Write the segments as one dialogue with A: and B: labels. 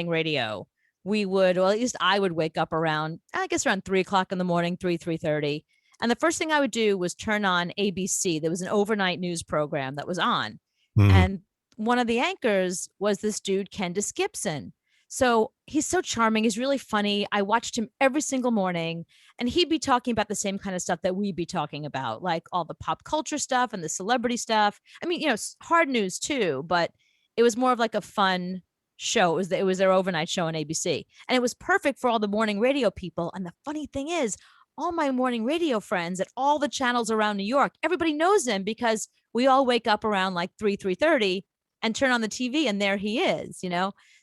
A: radio, we would, well, at least I would wake up around, I guess around 3 o'clock in the morning, 3:30. And the first thing I would do was turn on ABC. There was an overnight news program that was on.
B: Mhm.
A: And one of the anchors was this dude, Candace Gibson. So he's so charming. He's really funny. I watched him every single morning, and he'd be talking about the same kind of stuff that we'd be talking about, like all the pop culture stuff and the celebrity stuff. I mean, hard news too, but it was more of like a fun show. It was their overnight show on ABC, and it was perfect for all the morning radio people. And the funny thing is, all my morning radio friends at all the channels around New York, everybody knows him because we all wake up around like 3:30 and turn on the TV, and there he is.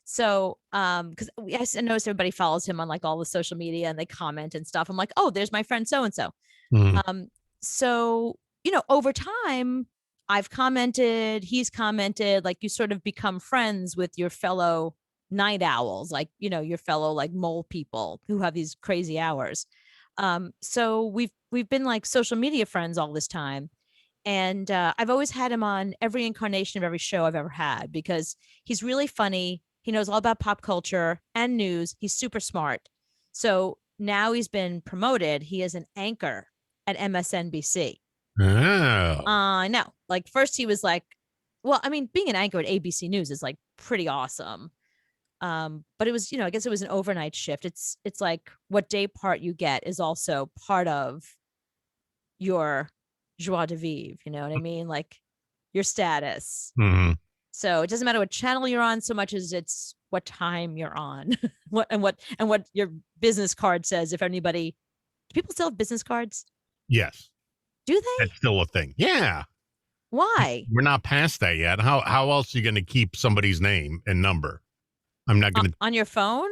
A: So, because I notice everybody follows him on like all the social media and they comment and stuff. I'm like, oh, there's my friend so and so.
B: Mhm.
A: So, over time, I've commented, he's commented, like you sort of become friends with your fellow night owls, like, your fellow like mole people who have these crazy hours. So we've been like social media friends all this time. And I've always had him on every incarnation of every show I've ever had because he's really funny. He knows all about pop culture and news. He's super smart. So now he's been promoted. He is an anchor at MSNBC.
B: Oh.
A: I know. Like first he was like, well, I mean, being an anchor at ABC News is like pretty awesome. But it was, I guess it was an overnight shift. It's like what day part you get is also part of your joie de vivre, you know what I mean? Like your status.
B: Mhm.
A: So it doesn't matter what channel you're on so much as it's what time you're on. what your business card says. If anybody, do people still have business cards?
B: Yes,
A: Do they?
B: that's still a thing. Yeah,
A: Why?
B: we're not past that yet. How else are you going to keep somebody's name and number? I'm not going to.
A: On your phone?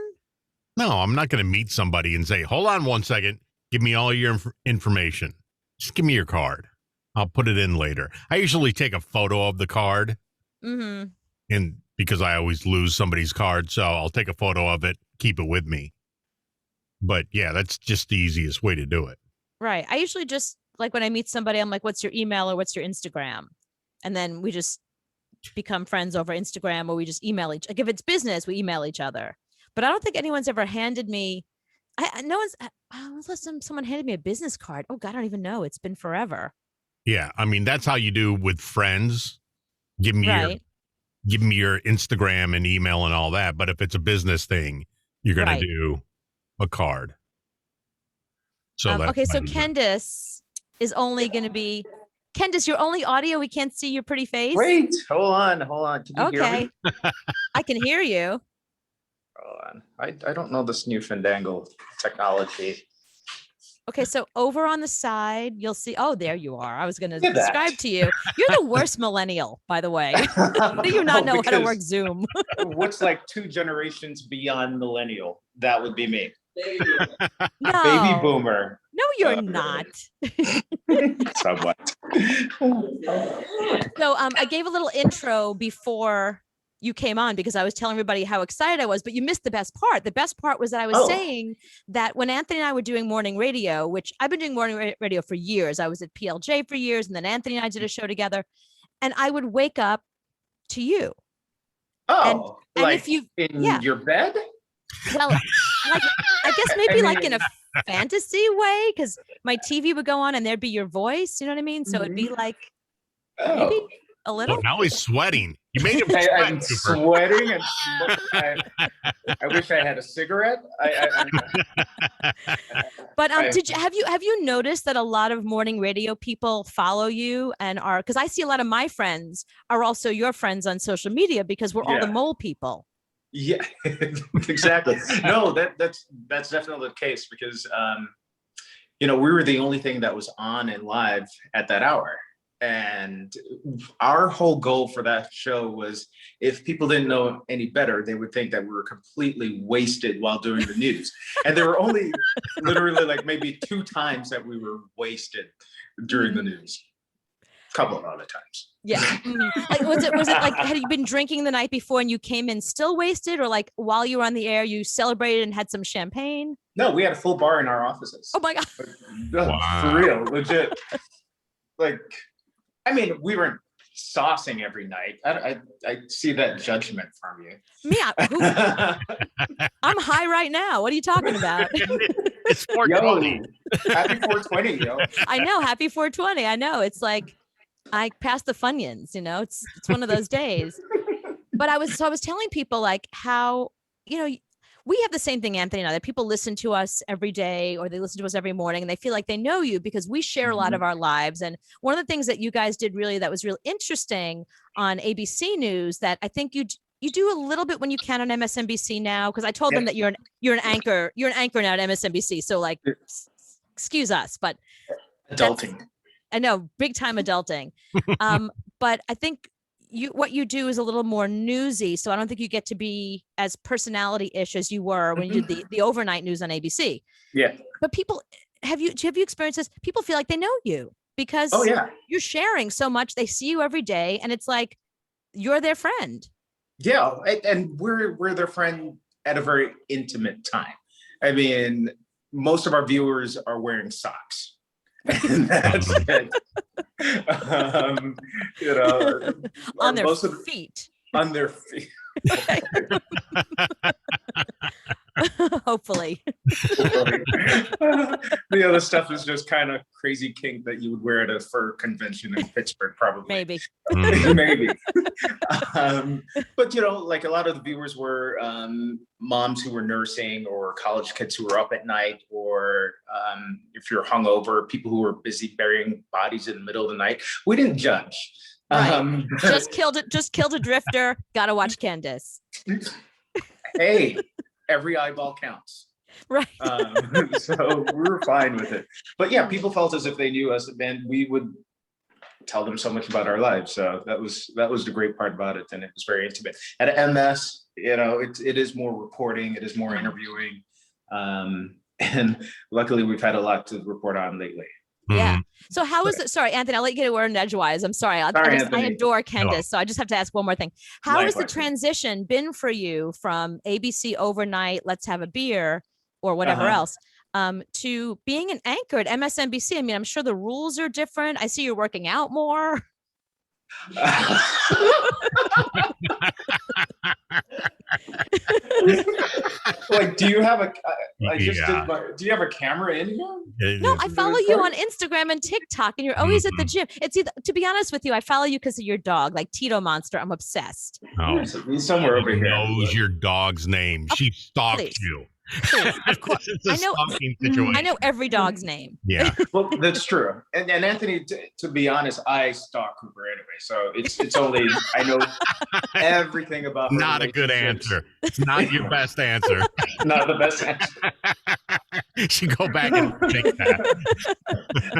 B: No, I'm not going to meet somebody and say, "Hold on one second. Give me all your information. Just give me your card. I'll put it in later." I usually take a photo of the card,
A: Mm-hmm.
B: and because I always lose somebody's card, so I'll take a photo of it, keep it with me. But yeah, that's just the easiest way to do it.
A: Right. I usually just like when I meet somebody, I'm like, what's your email or what's your Instagram? And then we just become friends over Instagram, or we just email like if it's business, we email each other. But I don't think anyone's ever handed me no one's unless someone handed me a business card. Oh God, I don't even know. It's been forever.
B: Yeah, I mean that's how you do with friends. Give me your
A: Right.
B: give me your Instagram and email and all that. But if it's a business thing, you're gonna
A: Right.
B: do a card. So that's
A: Okay,
B: how
A: so
B: you do it.
A: Candace is only gonna be Candace, you're only audio. We can't see your pretty face.
C: Wait, hold on. Can you hear me?
A: Okay. I can hear you.
C: Hold on. I don't know this new Fandangle technology.
A: Okay, so over on the side, you'll see. Oh, there you are. I was going to
C: Look at that.
A: describe to you. You're the worst millennial, by the way. How do you not know how to work Zoom?
C: What's like 2 generations beyond millennial? That would be me.
A: No.
C: Baby boomer.
A: No, you're not.
C: Somewhat.
A: So I gave a little intro before you came on because I was telling everybody how excited I was, but you missed the best part. The best part was that I was saying that when Anthony and I were doing morning radio, which I've been doing morning radio for years, I was at PLJ for years, and then Anthony and I did a show together, and I would wake up to you.
C: Oh,
A: and
C: like
A: if you,
C: in
A: yeah.
C: your bed?
A: Well, like, I guess maybe like in a fantasy way, because my TV would go on and there'd be your voice, you know what I mean? So it'd be like maybe a little.
B: Oh, now he's sweating. You made him
C: I'm
B: sweat,
C: sweating, and I wish I had a cigarette.
A: But have you noticed that a lot of morning radio people follow you and are, because I see a lot of my friends are also your friends on social media because we're all the mole people.
C: Yeah, exactly. No, that's definitely the case because we were the only thing that was on and live at that hour. And our whole goal for that show was if people didn't know any better, they would think that we were completely wasted while doing the news. And there were only literally like maybe 2 times that we were wasted during the news. A couple of other times.
A: Yeah. Like was it like, had you been drinking the night before and you came in still wasted, or like while you were on the air, you celebrated and had some champagne?
C: No, we had a full bar in our offices.
A: Oh my God.
C: No, wow. For real, legit. Like, I mean, we weren't saucing every night. I see that judgment from you.
A: Me, I'm high right now. What are you talking about?
B: It's 420.
C: Yo, happy 420, yo.
A: I know. Happy 420. I know. It's like I passed the Funyuns, it's one of those days. But I was telling people like how, we have the same thing, Anthony and I, that people listen to us every day or they listen to us every morning and they feel like they know you because we share a lot of our lives. And one of the things that you guys did really that was real interesting on ABC News that I think you do a little bit when you can on MSNBC now, because I told them that you're an anchor now at MSNBC. So like, excuse us, but
C: Adulting.
A: I know, big time adulting. But I think what you do is a little more newsy. So I don't think you get to be as personality-ish as you were when you did the overnight news on ABC.
C: Yeah.
A: But people, have you experienced this? People feel like they know you because you're sharing so much. They see you every day and it's like, you're their friend.
C: Yeah. And we're their friend at a very intimate time. I mean, most of our viewers are wearing socks. And that's it.
A: On their feet.
C: On their feet.
A: Hopefully.
C: The other stuff is just kind of crazy kink that you would wear at a fur convention in Pittsburgh, probably.
A: Maybe.
C: Maybe. But like a lot of the viewers were moms who were nursing or college kids who were up at night, or if you're hungover, people who were busy burying bodies in the middle of the night. We didn't judge.
A: Right. Just killed a drifter. Gotta watch Candace.
C: Hey, every eyeball counts.
A: Right.
C: So we were fine with it. But yeah, people felt as if they knew us, and we would tell them so much about our lives. So that was the great part about it, and it was very intimate. At MS, it is more reporting, it is more interviewing, and luckily we've had a lot to report on lately.
A: Yeah. So how is it? Sorry, Anthony, I'll let you get a word in edgewise. I'm sorry. I adore Candace. So I just have to ask one more thing. How has the transition been for you from ABC overnight, let's have a beer or whatever else, to being an anchor at MSNBC? I mean, I'm sure the rules are different. I see you're working out more.
C: Like, do you have a do you have a camera in here?
A: No, I follow you on Instagram and TikTok, and you're always at the gym. It's either, to be honest with you, I follow you because of your dog, like Tito Monster. I'm obsessed.
B: Oh,
C: he's somewhere over here.
B: Knows your dog's name. She stalked you.
A: Please, of course. I know every dog's name.
B: Yeah.
C: Well, that's true. And Anthony, to be honest, I stalk Cooper anyway. So it's only, I know everything about her.
B: Not a good answer. It's not your best answer.
C: Not the best answer.
B: Should go back and take that.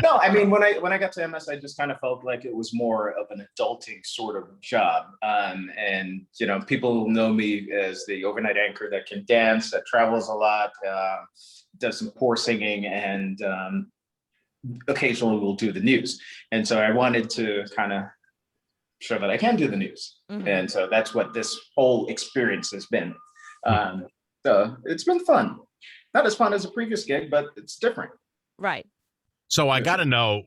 C: No, I mean, when I got to MS, I just kind of felt like it was more of an adulting sort of job. And, people know me as the overnight anchor that can dance, that travels a lot, does some poor singing, and occasionally will do the news. And so I wanted to kind of show that I can do the news. And so that's what this whole experience has been. So it's been fun. Not as fun as a previous gig, but it's different.
A: Right.
B: So I got to know,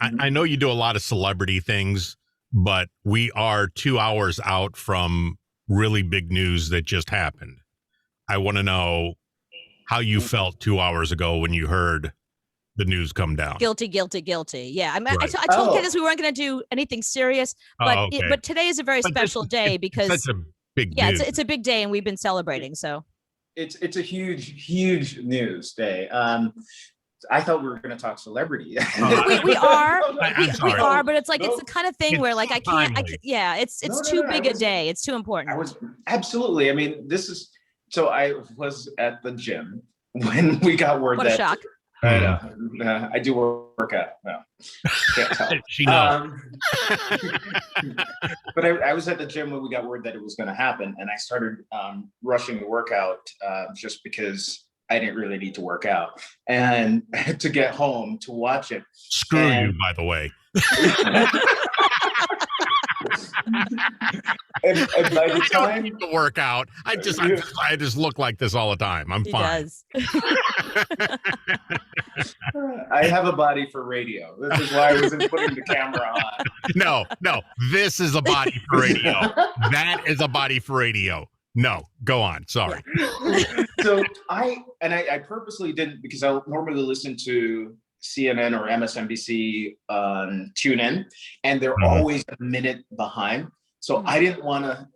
B: I know you do a lot of celebrity things, but we are 2 hours out from really big news that just happened. I want to know how you felt 2 hours ago when you heard the news come down.
A: Guilty. Yeah. I told Candace we weren't going to do anything serious, but but today is a very special day because
B: it's such a big news.
A: It's a big day and we've been celebrating. So
C: it's a huge news day. I thought we were going to talk celebrity.
A: we are, but it's like, it's the kind of thing where like, I can't, it's too big a day. It's too important.
C: Absolutely. I mean, so I was at the gym when we got word
A: what a shock.
C: I know. I do work out. No, can't tell.
B: She knows.
C: But I was at the gym when we got word that it was going to happen, and I started rushing the workout just because I didn't really need to work out, and to get home to watch it.
B: Screw you, by the way.
C: And by the
B: I don't
C: time
B: need to work out. I just look like this all the time. I'm
A: He
B: fine.
A: does.
C: I have a body for radio. This is why I wasn't putting the camera on.
B: No, this is a body for radio. That is a body for radio. No, go on. Sorry.
C: So I purposely didn't, because I normally listen to CNN or MSNBC tune in, and they're always a minute behind. So I didn't want to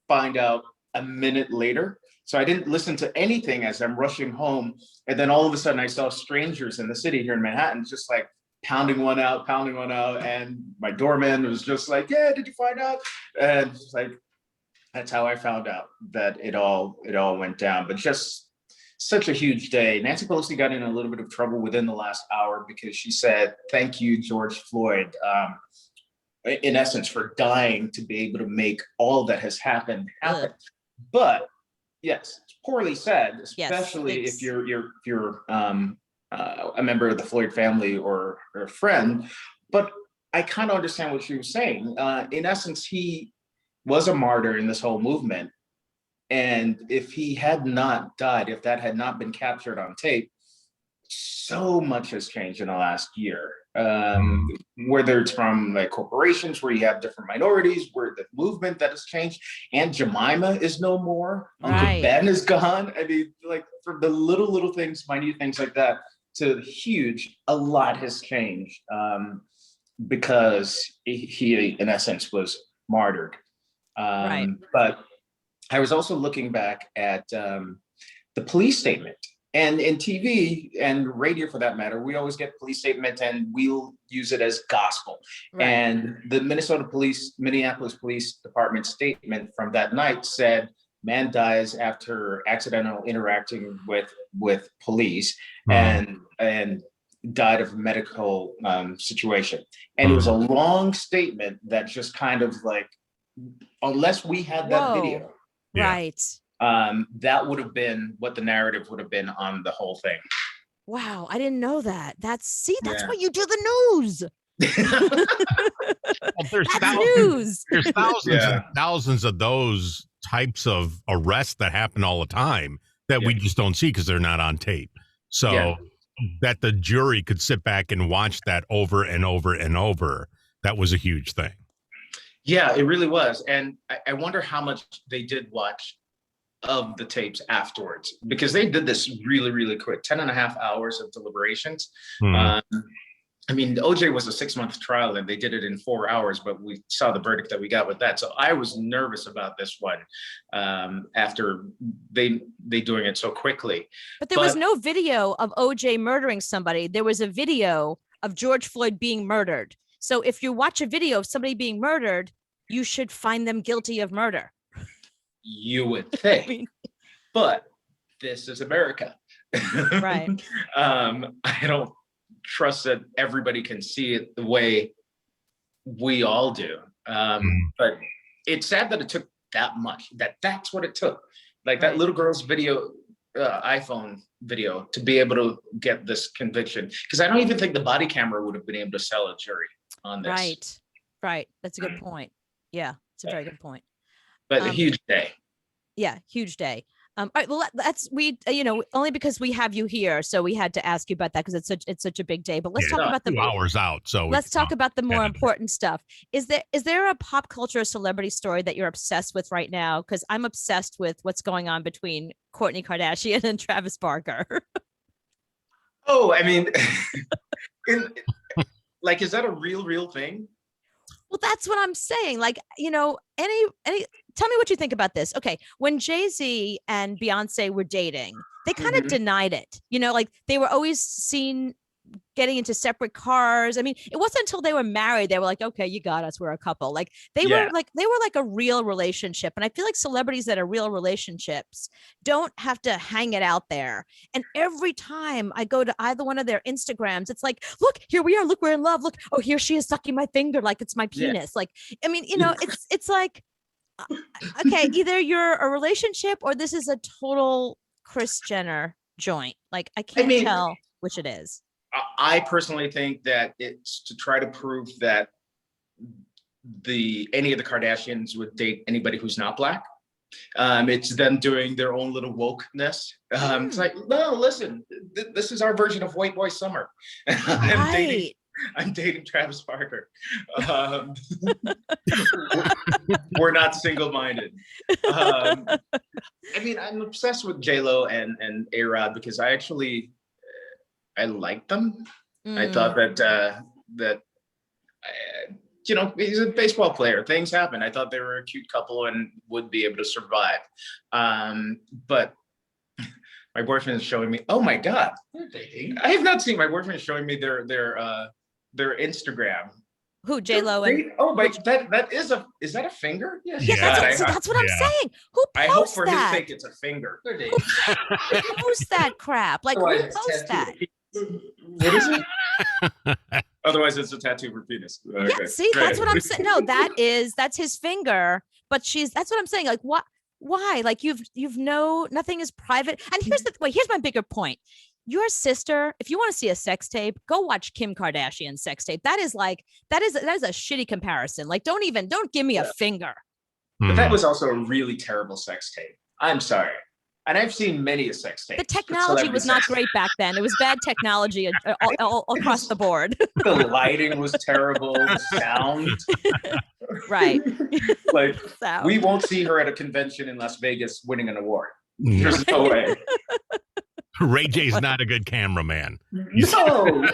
C: find out a minute later. So I didn't listen to anything as I'm rushing home. And then all of a sudden I saw strangers in the city here in Manhattan, just like pounding one out. And my doorman was just like, yeah, did you find out? And it's like, that's how I found out that it all went down. But just such a huge day. Nancy Pelosi got in a little bit of trouble within the last hour because she said, thank you, George Floyd, in essence, for dying to be able to make all that has happened happen. But yes, it's poorly said, especially if you're a member of the Floyd family or a friend. But I kind of understand what she was saying. In essence, he was a martyr in this whole movement. And if he had not died, if that had not been captured on tape, so much has changed in the last year. Whether it's from like corporations where you have different minorities, where the movement that has changed, Aunt Jemima is no more, Uncle Ben is gone. I mean, like from the little things, minute things like that, to huge, a lot has changed because he, in essence, was martyred. But I was also looking back at the police statement. And in TV and radio, for that matter, we always get police statement and we'll use it as gospel. And the Minneapolis Police Department statement from that night said, man dies after accidental interacting with police and died of a medical situation. And it was a long statement that just kind of like, unless we had that video. That would have been what the narrative would have been on the whole thing.
A: Wow, I didn't know that. That's why you do the news.
B: Well, there's
A: news.
B: There's thousands and thousands of those types of arrests that happen all the time that we just don't see because they're not on tape. So that the jury could sit back and watch that over and over and over, that was a huge thing.
C: Yeah, it really was. And I wonder how much they did watch of the tapes afterwards, because they did this really, really quick, 10 and a half hours of deliberations. I mean, OJ was a 6-month trial and they did it in 4 hours, but we saw the verdict that we got with that. So I was nervous about this one after they doing it so quickly.
A: But there was no video of OJ murdering somebody. There was a video of George Floyd being murdered. So if you watch a video of somebody being murdered, you should find them guilty of murder.
C: You would think, but this is America.
A: Right.
C: I don't trust that everybody can see it the way we all do. But it's sad that it took that much, that's what it took. Like that little girl's video, iPhone video, to be able to get this conviction. Because I don't even think the body camera would have been able to sell a jury on this.
A: Right. That's a good point. Yeah, it's a very good point.
C: But a huge day.
A: Yeah, huge day. All right, well, only because we have you here, so we had to ask you about that because it's such a big day. But let's talk about the
B: 2 hours out. So
A: let's talk about the more important stuff. Is there a pop culture celebrity story that you're obsessed with right now? Because I'm obsessed with what's going on between Kourtney Kardashian and Travis Barker.
C: Oh, I mean, is that a real thing?
A: Well, that's what I'm saying. Like, any tell me what you think about this. Okay. When Jay-Z and Beyonce were dating, they kind of denied it, like they were always seen getting into separate cars. I mean, it wasn't until they were married, they were like, okay, you got us. We're a couple. Like they were like a real relationship. And I feel like celebrities that are real relationships don't have to hang it out there. And every time I go to either one of their Instagrams, it's like, look, here we are. Look, we're in love. Look, oh, here she is sucking my finger like it's my penis. Like, I mean, it's like, okay, either you're a relationship or this is a total Kris Jenner joint. Like, I can't tell which it is.
C: I personally think that it's to try to prove that any of the Kardashians would date anybody who's not Black. It's them doing their own little wokeness. It's like, no, listen, this is our version of White Boy Summer.
A: Right.
C: I'm dating Travis Barker. We're not single-minded. I mean, I'm obsessed with J-Lo and A-Rod because I like them. I thought that he's a baseball player. Things happen. I thought they were a cute couple and would be able to survive. But my boyfriend is showing me. Oh my God, I have not seen my boyfriend showing me their Instagram.
A: Who, J-Lo and?
C: Oh my, is that a finger?
A: Yes. Yeah, that's what I'm saying. Who posts that?
C: I hope for his sake it's a finger.
A: Who posts that crap? Like, who posts that?
C: What is it? Otherwise, it's a tattoo for penis. Okay.
A: Yeah, see, that's what I'm saying. No, that's his finger. But that's what I'm saying. Like, what? Why? Like, nothing is private. And here's my bigger point. Your sister, if you want to see a sex tape, go watch Kim Kardashian's sex tape. That is a shitty comparison. Like, don't give me a finger.
C: But that was also a really terrible sex tape. I'm sorry. And I've seen many a sex tape.
A: The technology was not great back then. It was bad technology all across the board.
C: The lighting was terrible. The sound.
A: Right.
C: Like, we won't see her at a convention in Las Vegas winning an award.
B: No.
C: There's no way.
B: Ray J's not a good cameraman.
C: No.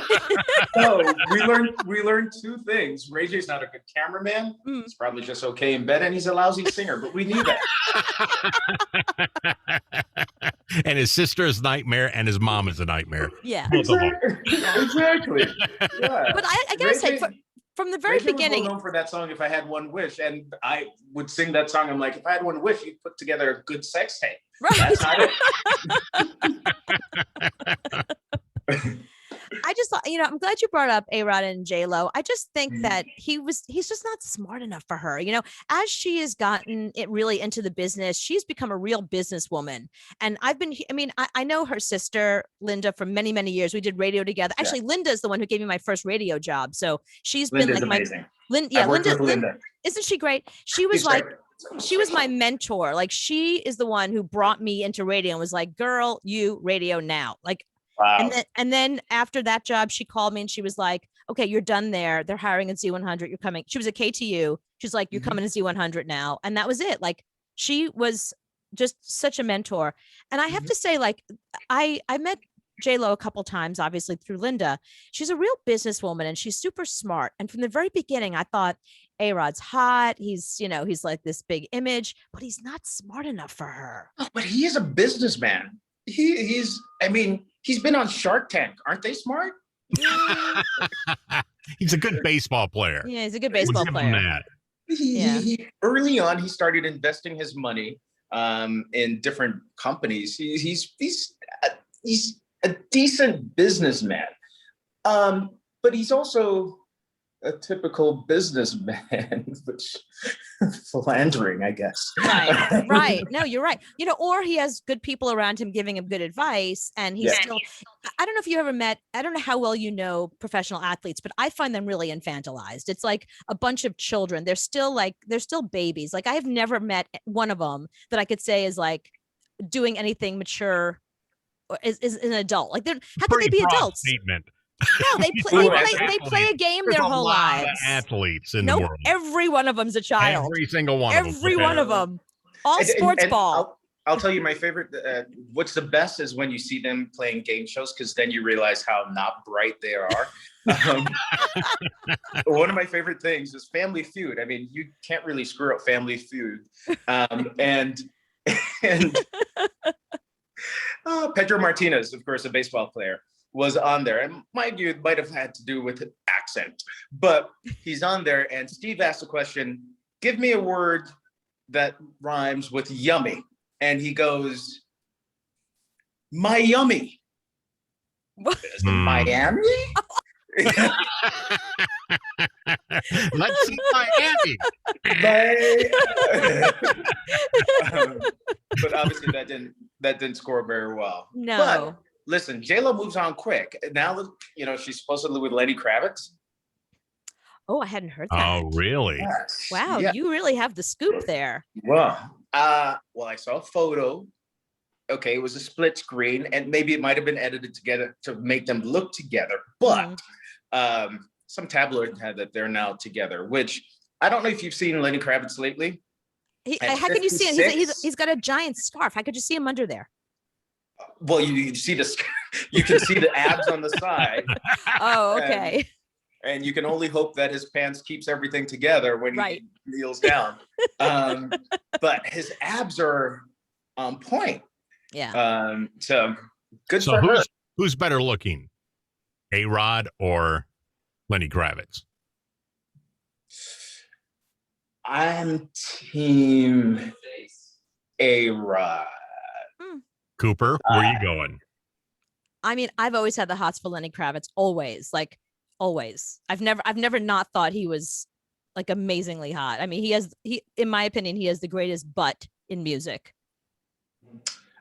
C: We learned two things. Ray J's not a good cameraman. He's probably just okay in bed, and he's a lousy singer, but we knew that.
B: And his sister is a nightmare, and his mom is a nightmare.
A: Yeah.
C: Exactly. Yeah.
A: But I gotta say, from the very beginning,
C: was known for that song, If I Had One Wish, and I would sing that song. I'm like, if I had one wish, you'd put together a good sex tape.
A: Right.
C: That's not it.
A: I just thought, I'm glad you brought up A-Rod and J-Lo. I just think that he's just not smart enough for her. As she has gotten it really into the business, she's become a real businesswoman. And I know her sister, Linda, for many, many years. We did radio together. Yeah. Actually, Linda is the one who gave me my first radio job. So she's
C: Linda's
A: been like
C: amazing.
A: Linda. Isn't she great? She was she was my mentor. Like, she is the one who brought me into radio and was like, girl, you radio now. Like, wow. And then after that job, she called me and she was like, okay, you're done there. They're hiring at Z100. You're coming. She was at KTU. She's like, you're coming to Z100 now. And that was it. Like, she was just such a mentor. And I have to say, like, I met J-Lo a couple times, obviously through Linda. She's a real businesswoman and she's super smart. And from the very beginning, I thought, A-Rod's hot. He's like this big image, but he's not smart enough for her.
C: Oh, but he is a businessman. He's been on Shark Tank. Aren't they smart?
B: He's a good baseball player.
A: Yeah, he's a good baseball player.
C: He early on, he started investing his money in different companies. He's a decent businessman, but he's also a typical businessman, which philandering, I guess.
A: Right. No, you're right. Or he has good people around him giving him good advice, and he's still. I don't know if you ever met. I don't know how well you know professional athletes, but I find them really infantilized. It's like a bunch of children. They're still babies. Like, I have never met one of them that I could say is like doing anything mature. Or is an adult. Like, how can they be adults?
B: Statement.
A: No, they play a game their whole lives.
B: Athletes in the world.
A: Every one of them's a child.
B: Every single one of them.
A: Every one of them. All sports ball.
C: I'll tell you my favorite. What's the best is when you see them playing game shows, because then you realize how not bright they are. One of my favorite things is Family Feud. I mean, you can't really screw up Family Feud. And Pedro Martinez, of course, a baseball player, was on there. And mind you, it might have had to do with accent, but he's on there. And Steve asked the question, give me a word that rhymes with yummy. And he goes, Miami. Miami?
B: Let's see Miami.
C: But obviously that didn't score very well.
A: No.
C: But listen, J-Lo moves on quick. Now, she's supposedly with Lenny Kravitz.
A: Oh, I hadn't heard that.
B: Oh, really?
C: Yes.
A: Wow,
C: Yeah.
A: you really have the scoop there.
C: Well, I saw a photo. Okay, it was a split screen, and maybe it might have been edited together to make them look together. But some tabloid had that they're now together, which I don't know if you've seen Lenny Kravitz lately.
A: How can you see him?
C: 56?
A: He's got a giant scarf. How could you see him under there?
C: Well, you see this. You can see the abs on the side.
A: Oh, okay.
C: And you can only hope that his pants keeps everything together when he kneels down. But his abs are on point.
A: Yeah.
C: So good
B: So
C: for her.
B: who's better looking, A-Rod or Lenny Kravitz?
C: I'm team A-Rod.
B: Cooper, where are you going?
A: I mean, I've always had the hots for Lenny Kravitz. Always, like always. I've never not thought he was like amazingly hot. I mean, he, in my opinion, he has the greatest butt in music.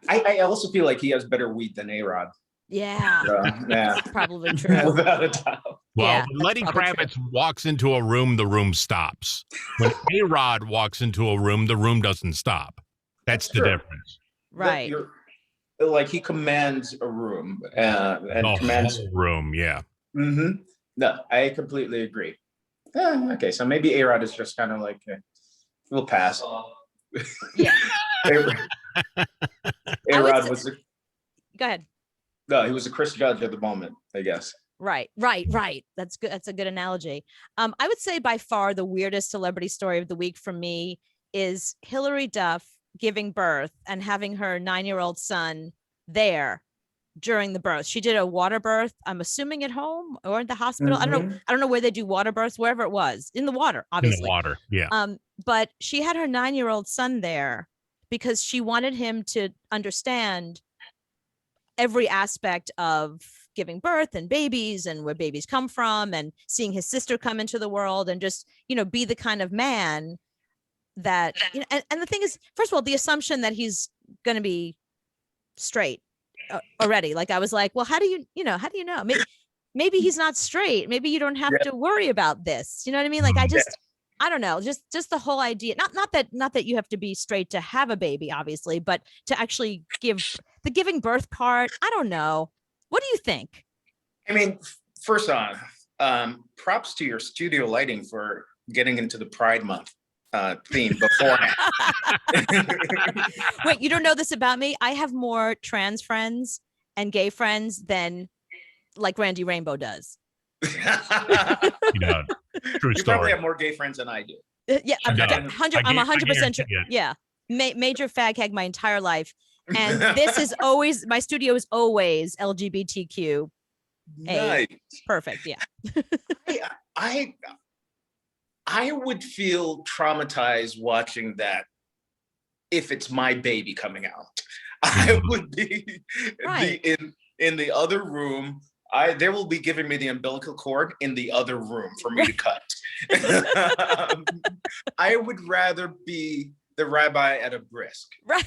C: I also feel like he has better weed than A-Rod.
A: Yeah.
C: Yeah.
A: That's probably true.
C: Without a doubt.
B: Well,
A: Yeah,
B: when Lenny Kravitz walks into a room, the room stops. When A-Rod walks into a room, the room doesn't stop. That's the
C: true.
B: difference.
A: Right.
C: Like he commands a room and
B: The
C: commands
B: whole room, yeah.
C: Mm-hmm. No, I completely agree. Okay, so maybe A-Rod is just kind of like we'll pass.
A: Yeah.
C: A-Rod was
A: Go ahead.
C: no, he was a Chris Judge at the moment, I guess.
A: Right. That's good. That's a good analogy. I would say by far the weirdest celebrity story of the week for me is Hillary Duff giving birth and having her 9-year-old son there during the birth. She did a water birth, I'm assuming at home or in the hospital.
C: Mm-hmm.
A: I don't know where they do water births, wherever it was, in the water, obviously.
B: In the water, yeah.
A: But she had her 9-year-old son there because she wanted him to understand every aspect of giving birth and babies and where babies come from and seeing his sister come into the world and just, be the kind of man that, and the thing is, first of all, the assumption that he's going to be straight already. Like, I was like, well, how do you know? Maybe he's not straight. Maybe you don't have to worry about this. You know what I mean? Like, I don't know, just the whole idea, not that you have to be straight to have a baby, obviously, but to actually give the giving birth part. I don't know. What do you think?
C: I mean, first off, props to your studio lighting for getting into the Pride Month theme beforehand.
A: Wait, you don't know this about me? I have more trans friends and gay friends than like Randy Rainbow does.
B: True
C: You
B: story.
C: probably have more gay friends than I do.
A: Yeah, I'm 100% sure.
B: it.
A: Yeah, major fag hag my entire life, and this is always, my studio is always LGBTQ.
C: Nice.
A: Perfect. Yeah.
C: I would feel traumatized watching that if it's my baby coming out. I would be in the other room. They will be giving me the umbilical cord in the other room for me to cut. I would rather be the rabbi at a brisk.
A: Right.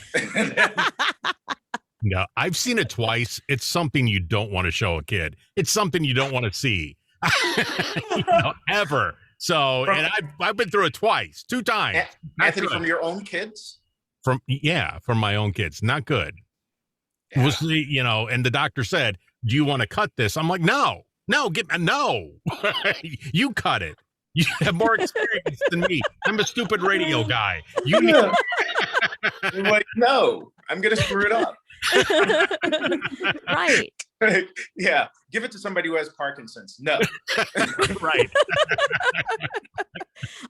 B: No, I've seen it twice. It's something you don't want to show a kid. It's something you don't want to see ever. So, and I've been through it twice, 2 times.
C: Anthony, from your own kids?
B: From my own kids. Not good.
C: Yeah.
B: Was and the doctor said, "Do you want to cut this?" I'm like, no, no. You cut it. You have more experience than me. I'm a stupid radio guy. You need.
C: You're like, no, I'm gonna screw it up.
A: Right.
C: Yeah, give it to somebody who has Parkinson's. No.
B: Right.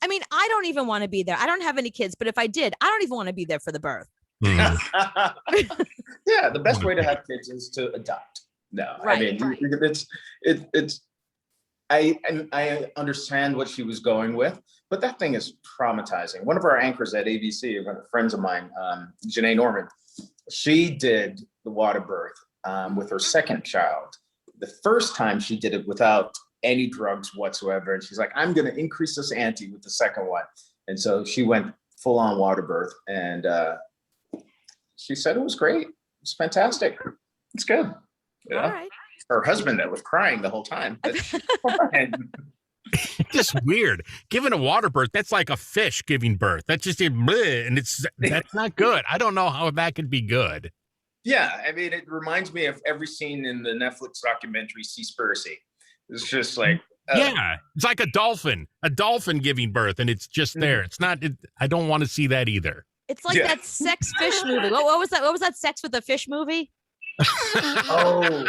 A: I mean, I don't even want to be there. I don't have any kids, but if I did, I don't even want to be there for the birth.
C: Yeah, the best way to have kids is to adopt. No,
A: right,
C: I mean, it's. I understand what she was going with, but that thing is traumatizing. One of our anchors at ABC, one of the friends of mine, Janae Norman, she did the water birth with her second child. The first time she did it without any drugs whatsoever, and she's like, "I'm going to increase this ante with the second one," and so she went full on water birth, and she said it was great. It was fantastic. It's good.
A: All right.
C: Her husband that was crying the whole time.
B: Just weird. Giving a water birth, that's like a fish giving birth. That's just bleh, and that's not good. I don't know how that could be good.
C: Yeah, I mean, it reminds me of every scene in the Netflix documentary Seaspiracy. It's just like,
B: yeah, it's like a dolphin giving birth, and it's just there. It's not. I don't want to see that either.
A: It's like that sex fish movie. What was that? What was that Sex with a Fish movie?
C: Oh,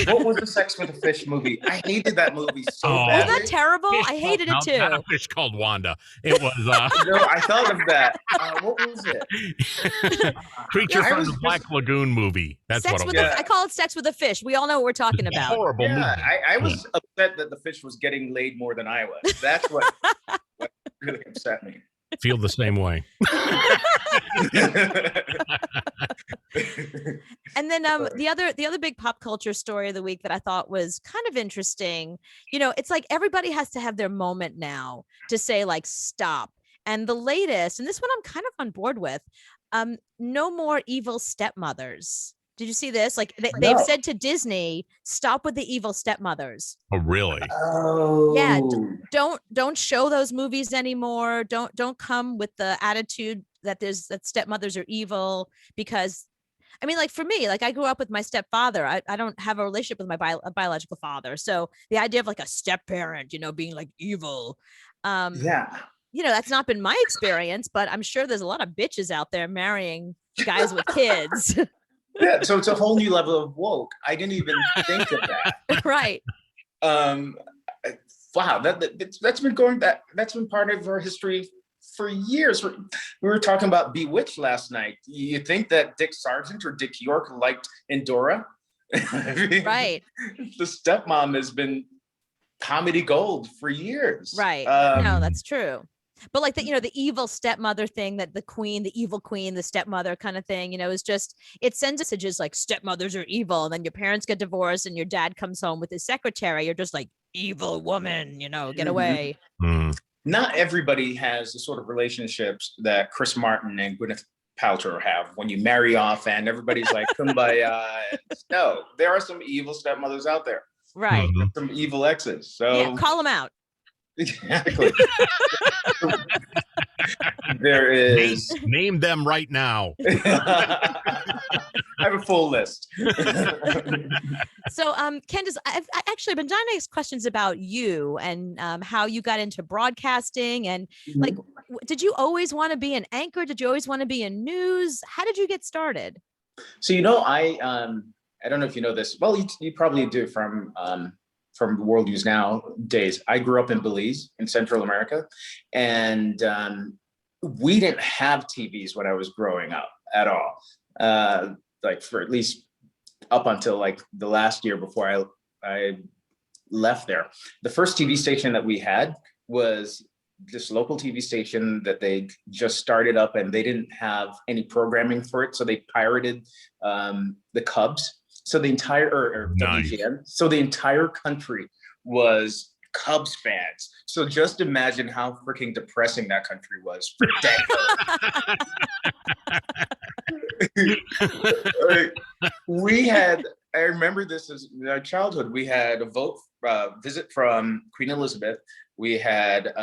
C: what was the Sex with a Fish movie? I hated that movie so badly.
A: Was that terrible? I hated it too.
B: Not a fish called Wanda. It was.
C: No, I thought of that. What was it?
B: Creature from the Black Lagoon movie. That's
A: Sex
B: what it was.
A: I call it Sex with a Fish. We all know what we're talking about.
B: Horrible movie.
C: I was upset that the fish was getting laid more than I was. That's what really upset me.
B: Feel the same way.
A: And then the other big pop culture story of the week that I thought was kind of interesting, it's like everybody has to have their moment now to say like stop. And the latest, and this one I'm kind of on board with, no more evil stepmothers. Did you see this? Like they've said to Disney, stop with the evil stepmothers.
B: Oh, really?
C: Oh,
A: yeah. Don't show those movies anymore. Don't come with the attitude that stepmothers are evil, because I mean, like for me, like I grew up with my stepfather. I don't have a relationship with my biological father. So the idea of like a step parent, being like evil. That's not been my experience, but I'm sure there's a lot of bitches out there marrying guys with kids.
C: Yeah, so it's a whole new level of woke. I didn't even think of that.
A: Right.
C: Wow, that's been part of our history for years. We were talking about Bewitched last night. You think that Dick Sargent or Dick York liked Endora? I mean,
A: right.
C: The stepmom has been comedy gold for years.
A: Right. No, that's true. But like the evil stepmother thing, that the evil queen, the stepmother kind of thing, is just, it sends messages like stepmothers are evil. And then your parents get divorced and your dad comes home with his secretary. You're just like, evil woman, get away.
B: Mm-hmm.
C: Not everybody has the sort of relationships that Chris Martin and Gwyneth Paltrow have when you marry off and everybody's like, kumbaya. No, there are some evil stepmothers out there.
A: Right.
C: Some evil exes. So
A: yeah, call them out.
C: Exactly. There is.
B: Name them right now.
C: I have a full list.
A: So, Candace, I've actually been dying to ask questions about you and how you got into broadcasting, and like, did you always want to be an anchor? Did you always want to be in news? How did you get started?
C: So, I don't know if you know this. Well, you probably do from World News Now days. I grew up in Belize in Central America, and we didn't have TVs when I was growing up at all. Like for at least up until like the last year before I left there. The first TV station that we had was this local TV station that they just started up, and they didn't have any programming for it, so they pirated the Cubs. So the entire WGN, so the entire country was Cubs fans. So just imagine how freaking depressing that country was for decades. I remember this as our childhood. We had a visit from Queen Elizabeth. We had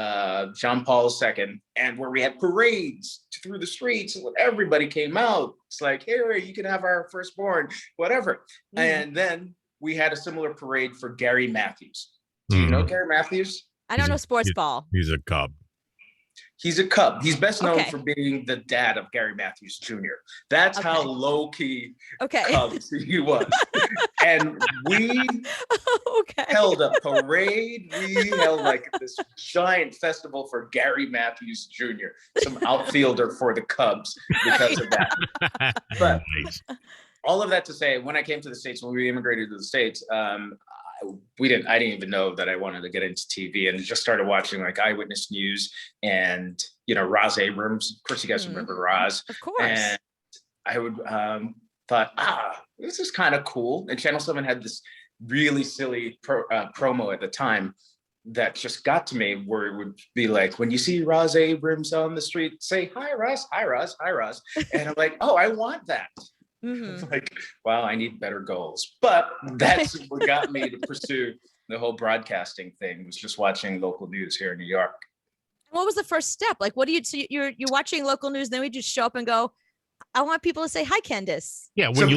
C: John Paul II, and where we had parades through the streets, and everybody came out. It's like, hey, you can have our firstborn, whatever. Mm. And then we had a similar parade for Gary Matthews. Do you know Gary Matthews?
A: I don't know sports ball.
B: He's a Cub.
C: He's a Cub. He's best known for being the dad of Gary Matthews Jr. That's how low-key Cubs he was. And we held a parade. We held like this giant festival for Gary Matthews Jr., some outfielder for the Cubs because of that. But all of that to say, when I came to the States, when we immigrated to the States, I didn't even know that I wanted to get into TV, and just started watching like Eyewitness News and, Roz Abrams. Of course, you guys remember Roz.
A: Of course.
C: And I would thought, this is kind of cool. And Channel 7 had this really silly promo at the time that just got to me, where it would be like, when you see Roz Abrams on the street, say, hi, Roz, hi, Roz, hi, Roz. And I'm like, oh, I want that. Mm-hmm. Like, wow, I need better goals. But that's what got me to pursue the whole broadcasting thing was just watching local news here in New York.
A: What was the first step? Like, what do you, so you're watching local news, then we just show up and go, I want people to say, hi, Candace.
B: Yeah, when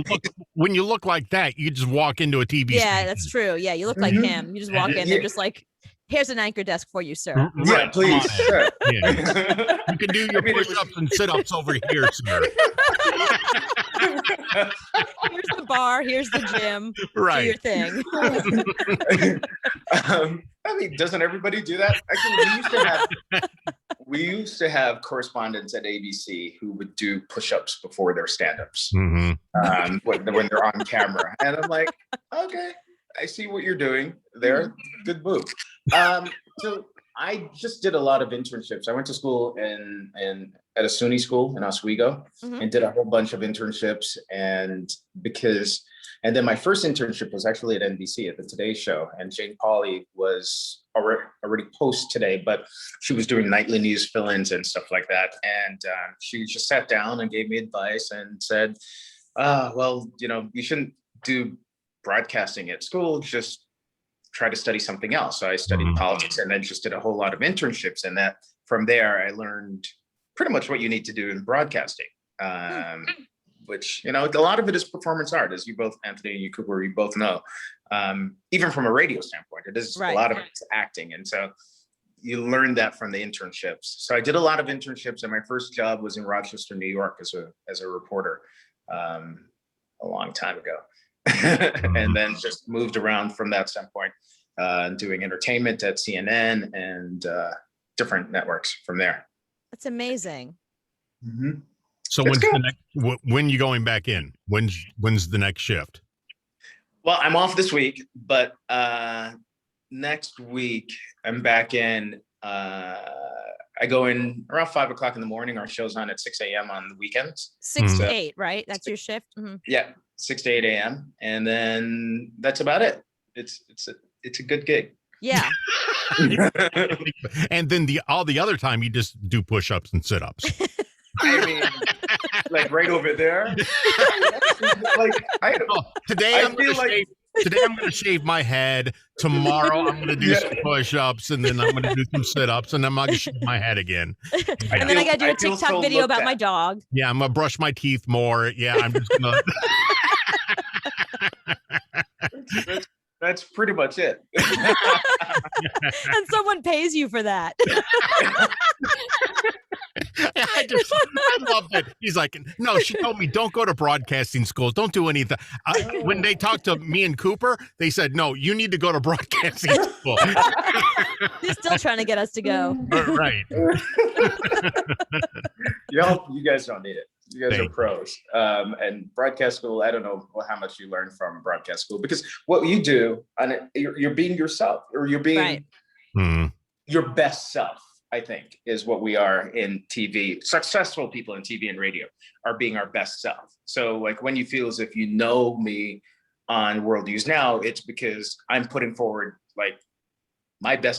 B: you look like that, you just walk into a TV
A: Yeah,
B: station.
A: that's true. Yeah, you look like him. You just walk in, they're just like, here's an anchor desk for you, sir.
C: Yeah, please. Sure.
B: Yeah. You can do your push-ups and sit-ups over here, sir.
A: Here's the bar, here's the gym.
B: Right.
A: Do your thing.
C: I mean, doesn't everybody do that? Actually, we used to have correspondents at ABC who would do push-ups before their stand-ups when they're on camera. And I'm like, okay, I see what you're doing there. Good move. So I just did a lot of internships. I went to school at a SUNY school in Oswego and did a whole bunch of internships. And then my first internship was actually at NBC at the Today Show. And Jane Pauley was already post Today, but she was doing nightly news fill-ins and stuff like that. And she just sat down and gave me advice and said, well, you shouldn't do broadcasting at school, just try to study something else. So I studied politics and then just did a whole lot of internships. And that from there, I learned pretty much what you need to do in broadcasting, which, a lot of it is performance art, as you both, Anthony and you, Cooper, you both know. Even from a radio standpoint, it is a lot of it's acting. And so you learn that from the internships. So I did a lot of internships, and my first job was in Rochester, New York as a reporter a long time ago. And then just moved around from that standpoint, doing entertainment at CNN and different networks from there.
A: That's amazing.
B: So when you going back in? When's the next shift?
C: Well, I'm off this week, but next week I'm back in. I go in around 5 o'clock in the morning. Our show's on at 6 a.m. on the weekends.
A: 6 to 8, right? That's your shift?
C: Yeah, 6 to 8 a.m. And then that's about it. It's a good gig.
A: Yeah.
B: And then all the other time you just do push-ups and sit-ups.
C: I mean, like right over there.
B: Today I'm going to shave my head. Tomorrow I'm going to do some push-ups, and then I'm going to do some sit-ups, and then I'm going to shave my head again.
A: And then I got to do a TikTok video about my dog.
B: Yeah, I'm going to brush my teeth more. Yeah, I'm just going
C: to... That's pretty much it.
A: And someone pays you for that.
B: I love that. He's like, no, she told me don't go to broadcasting schools. Don't do anything. When they talked to me and Cooper, they said, no, you need to go to broadcasting school.
A: He's still trying to get us to go.
B: Right.
C: You guys don't need it. You guys are pros. And broadcast school, I don't know how much you learn from broadcast school, because what you do, you're being yourself, or you're being your best self, I think, is what we are in TV. Successful people in TV and radio are being our best self. So like when you feel as if you know me on World News Now, it's because I'm putting forward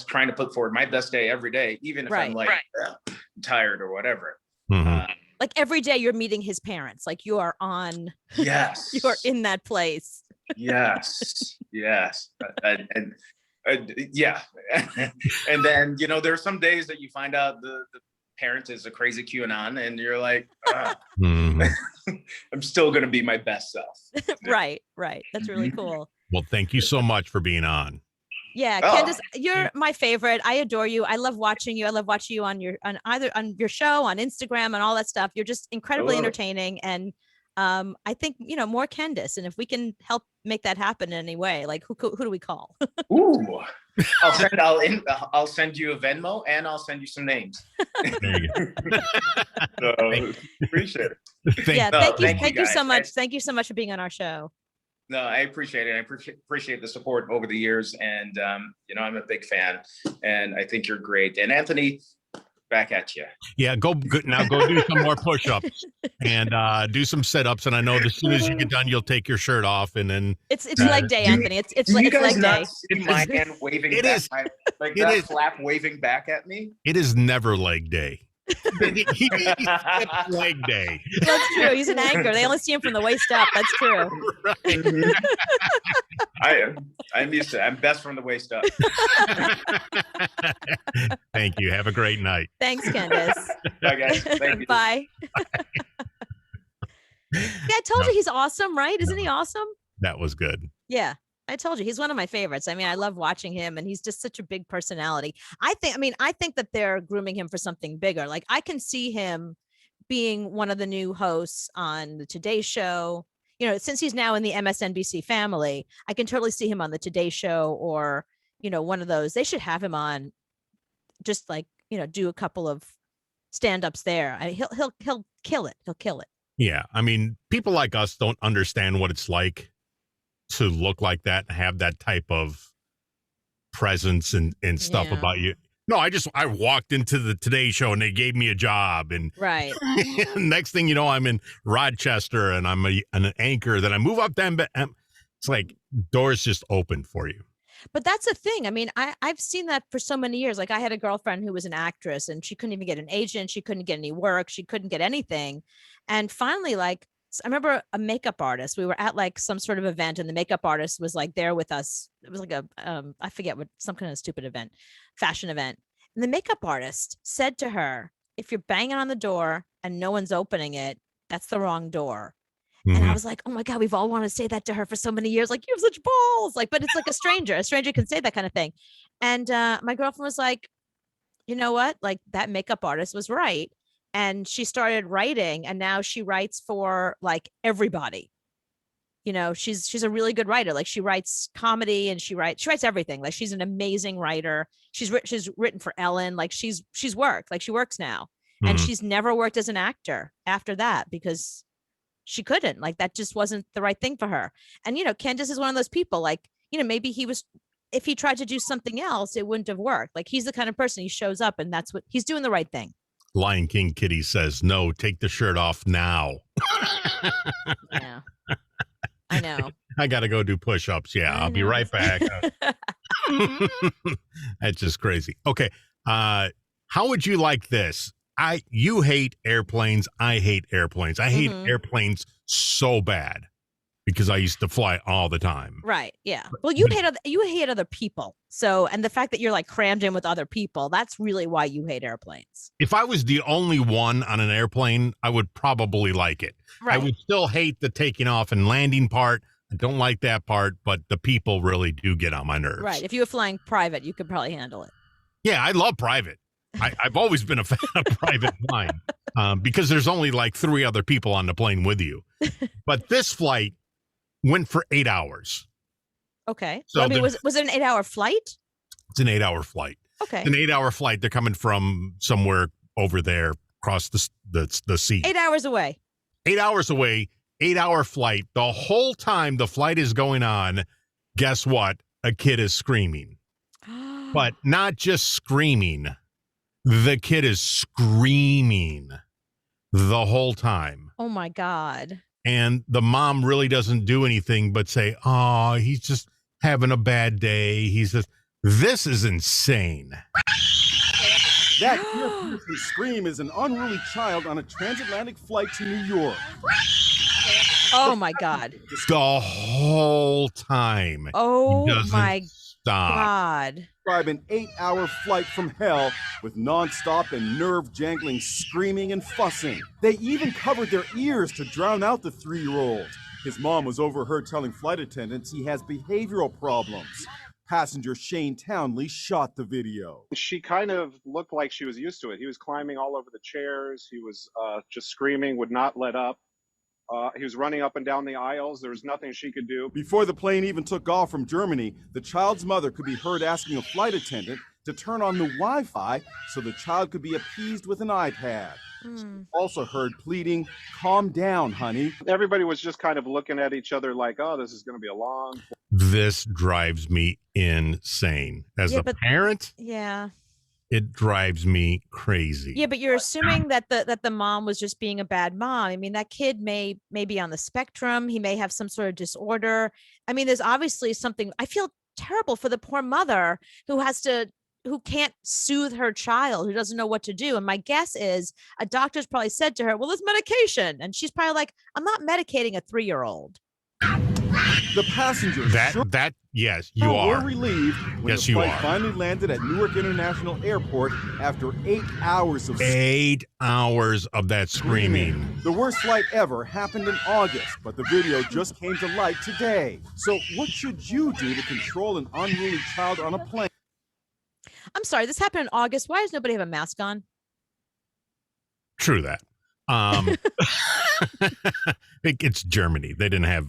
C: trying to put forward my best day every day, even if I'm tired or whatever.
A: Like every day you're meeting his parents, like you are on.
C: Yes.
A: You are in that place.
C: Yes. And yeah. And then, there are some days that you find out the parent is a crazy QAnon, and you're like, I'm still going to be my best self. Right.
A: That's really cool.
B: Well, thank you so much for being on.
A: Yeah, Candace, you're my favorite. I adore you. I love watching you. I love watching you on your show, on Instagram, and all that stuff. You're just incredibly entertaining, and I think more Candace. And if we can help make that happen in any way, like who do we call?
C: Ooh, I'll send you a Venmo, and I'll send you some names.
B: There you go.
C: So, appreciate it.
A: Thank you so much. Thank you so much for being on our show.
C: No, I appreciate it. I appreciate the support over the years. And, I'm a big fan, and I think you're great. And Anthony, back at you.
B: Yeah, go do some more push-ups and do some sit-ups. And I know as soon as you get done, you'll take your shirt off, and then
A: it's leg day, Anthony. It's leg day.
C: See my hand waving
B: it
C: back,
B: is.
C: that flap waving back at me.
B: It is never leg day. He skipped leg day.
A: That's true. He's an anchor. They only see him from the waist up. That's true.
B: Right.
C: I'm used to it. I'm best from the waist up.
B: Thank you. Have a great night.
A: Thanks, Candace.
C: Bye, guys. Thank you.
A: Bye. Yeah, I told you he's awesome, right? Isn't he awesome?
B: That was good.
A: Yeah, I told you he's one of my favorites. I mean, I love watching him, and he's just such a big personality. I think that they're grooming him for something bigger. Like, I can see him being one of the new hosts on the Today Show. You know, since he's now in the MSNBC family, I can totally see him on the Today Show, or, you know, one of those. They should have him on, just like, you know, do a couple of stand-ups there. He'll kill it. He'll kill it.
B: Yeah. I mean, people like us don't understand what it's like to look like that and have that type of presence and stuff
A: Yeah.
B: about you. No, I walked into the Today Show and they gave me a job, and
A: Right.
B: next thing you know, I'm in Rochester and I'm an anchor. Then I move up then, but it's like doors just open for you.
A: But that's the thing. I mean, I've seen that for so many years. Like, I had a girlfriend who was an actress, and she couldn't even get an agent. She couldn't get any work. She couldn't get anything. And finally, like, I remember a makeup artist. We were at like some sort of event, and the makeup artist was like there with us. It was like I forget what, some kind of stupid event, fashion event. And the makeup artist said to her, "If you're banging on the door and no one's opening it, that's the wrong door." And I was like, oh my God, we've all wanted to say that to her for so many years. Like, you have such balls. Like, but it's like a stranger can say that kind of thing. And my girlfriend was like, you know what? Like, that makeup artist was right. And she started writing, and now she writes for like everybody. You know, she's a really good writer. Like, she writes comedy, and she writes everything. Like, she's an amazing writer. She's written for Ellen. Like, she's worked. Like, she works now. And she's never worked as an actor after that, because she couldn't. Like, that just wasn't the right thing for her. And, you know, Candace is one of those people, like, you know, maybe if he tried to do something else, it wouldn't have worked. Like, he's the kind of person, he shows up, and that's what he's doing, the right thing.
B: Lion King Kitty says, no, take the shirt off now.
A: Yeah, I know.
B: I got to go do push-ups. Yeah, I'll be right back. That's just crazy. Okay. How would you like this? You hate airplanes. I hate airplanes. I hate airplanes so bad because I used to fly all the time.
A: Right. Yeah. Well, you hate other people. So, and the fact that you're like crammed in with other people, that's really why you hate airplanes.
B: If I was the only one on an airplane, I would probably like it.
A: Right.
B: I would still hate the taking off and landing part. I don't like that part, but the people really do get on my nerves.
A: Right. If you were flying private, you could probably handle it.
B: Yeah, I love private. I've always been a fan of private flying because there's only like 3 other people on the plane with you. But this flight went for 8 hours.
A: Okay.
B: So
A: I mean, was it an 8-hour flight?
B: It's an 8-hour flight.
A: Okay.
B: It's an 8-hour flight. They're coming from somewhere over there across the sea.
A: 8 hours away.
B: 8 hours away, 8-hour flight. The whole time the flight is going on, guess what? A kid is screaming. But not just screaming. The kid is screaming the whole time.
A: Oh my God.
B: And the mom really doesn't do anything but say, oh, he's just having a bad day. This is insane.
D: That ear-piercing scream is an unruly child on a transatlantic flight to New York.
A: Oh my God.
B: The whole time.
A: Oh my
B: stop.
A: God.
D: Describe an 8-hour flight from hell with nonstop and nerve-jangling screaming and fussing. They even covered their ears to drown out the 3-year-old. His mom was overheard telling flight attendants he has behavioral problems. Passenger Shane Townley shot the video.
E: She kind of looked like she was used to it. He was climbing all over the chairs. He was just screaming, would not let up. He was running up and down the aisles. There was nothing she could do.
D: Before the plane even took off from Germany, the child's mother could be heard asking a flight attendant to turn on the Wi-Fi so the child could be appeased with an iPad. Also heard pleading, calm down, honey.
E: Everybody was just kind of looking at each other like, oh, this is going to be a long...
B: This drives me insane. As a parent,
A: Yeah.
B: it drives me crazy.
A: Yeah, but you're assuming that the mom was just being a bad mom. I mean, that kid may be on the spectrum. He may have some sort of disorder. I mean, there's obviously something. I feel terrible for the poor mother who has to who can't soothe her child, who doesn't know what to do. And my guess is a doctor's probably said to her, well, there's medication. And she's probably like, I'm not medicating a 3-year-old.
D: The passengers
B: Yes, you
D: were
B: are.
D: relieved when
B: Yes,
D: the
B: you
D: flight
B: are.
D: finally landed at Newark International Airport after 8 hours of
B: 8 hours of that screaming.
D: The worst flight ever happened in August, but the video just came to light today. So what should you do to control an unruly child on a plane?
A: I'm sorry, this happened in August. Why does nobody have a mask on?
B: True that. It's Germany. They didn't have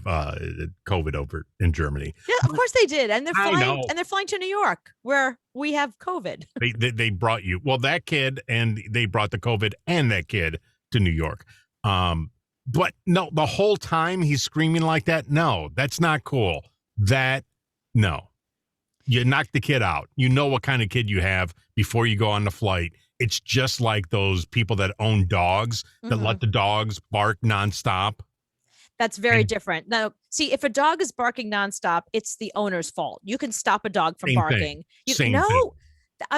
B: COVID over in Germany.
A: Yeah, of course they did. And they're
B: I
A: flying
B: know.
A: and they're flying to New York where we have COVID.
B: They brought you, well, that kid, and they brought the COVID and that kid to New York. But no, the whole time he's screaming like that. No, that's not cool. No. You knock the kid out. You know what kind of kid you have before you go on the flight. It's just like those people that own dogs that let the dogs bark nonstop.
A: That's very different. Now, see, if a dog is barking nonstop, it's the owner's fault. You can stop a dog from barking.
B: Same thing.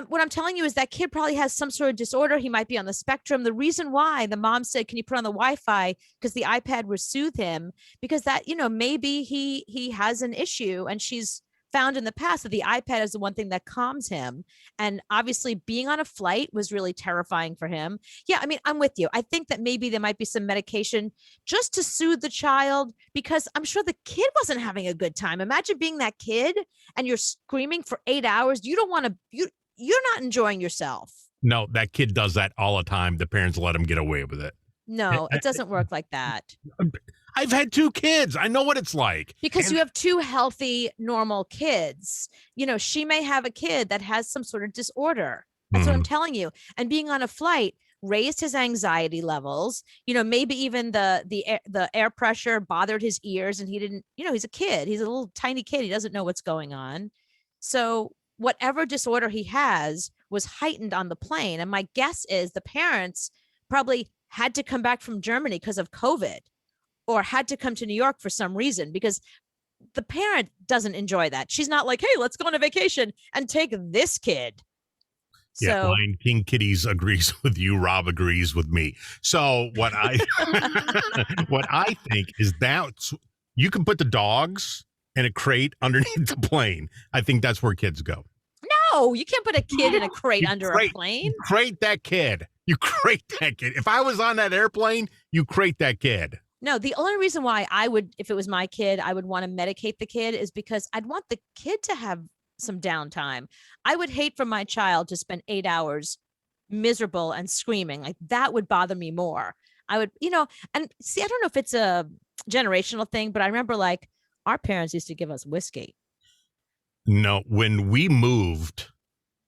A: What I'm telling you is that kid probably has some sort of disorder. He might be on the spectrum. The reason why the mom said, can you put on the Wi-Fi? Because the iPad would soothe him, because that, maybe he has an issue, and she's found in the past that the iPad is the one thing that calms him. And obviously being on a flight was really terrifying for him. Yeah, I mean, I'm with you. I think that maybe there might be some medication just to soothe the child, because I'm sure the kid wasn't having a good time. Imagine being that kid and you're screaming for 8 hours. You don't want to, you're not enjoying yourself.
B: No, that kid does that all the time. The parents let him get away with it.
A: No, it doesn't work like that.
B: I've had 2 kids. I know what it's like.
A: Because you have 2 healthy, normal kids. She may have a kid that has some sort of disorder. That's what I'm telling you. And being on a flight raised his anxiety levels. Maybe even the air pressure bothered his ears, and he didn't, he's a kid. He's a little tiny kid. He doesn't know what's going on. So whatever disorder he has was heightened on the plane. And my guess is the parents probably had to come back from Germany because of COVID, or had to come to New York for some reason, because the parent doesn't enjoy that. She's not like, hey, let's go on a vacation and take this kid.
B: Yeah,
A: So,
B: Lion King Kitties agrees with you. Rob agrees with me. So what I what I think is that you can put the dogs in a crate underneath the plane. I think that's where kids go.
A: no, you can't put a kid in a crate under a plane.
B: You crate that kid. You crate that kid. If I was on that airplane, you crate that kid.
A: No, the only reason why I would, if it was my kid, I would want to medicate the kid is because I'd want the kid to have some downtime. I would hate for my child to spend 8 hours miserable and screaming. Like, that would bother me more. I would, and see, I don't know if it's a generational thing, but I remember like our parents used to give us whiskey.
B: No, when we moved